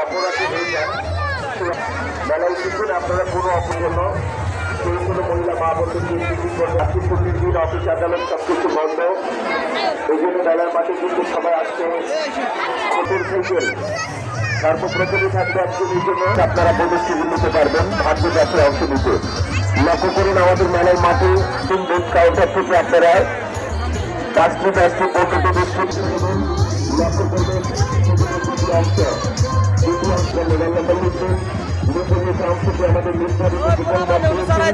অপরাধী হয়ে যান। মেলায় শিখুন আপনারা কোনো অপূর্ণ কোনো মহিলা মা বন্ধুকে মিটিং করবে। আজকে প্রতিদিন অফিস আদালত সবকিছু বন্ধ, এই জন্য মেলার মাঠে কিন্তু সবাই আসছে মোটর সাইকেল। তারপর প্রথমে থাকবে আজকের জন্য আপনারা বোনাস নিতে পারবেন ভাগ্য যাত্রায় অংশ নিতে। লক্ষ্য করুন আমাদের মেলার মাঠে বুথ কাউন্টার থেকে আপনারা 5টি 10টি পর্যন্ত বিস্কুট লক্ষ্য করবেন। অংশ দ্বিতীয় অংশ মোবাইল নাম্বার লিখবেন। আমাদের নির্ধারিত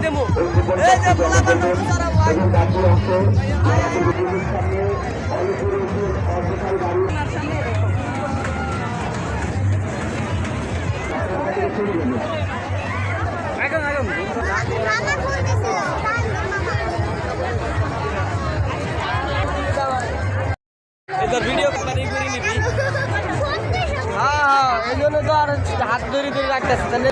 জীবন এই জীবন জমা করবেন এবং বাকি অংশ সামনে অনেকের অসুখাল বাড়ি ভিডিও করে নিবি। হ্যাঁ এই জন্য তো আর হাত ধরে ধরে রাখতেছে তাহলে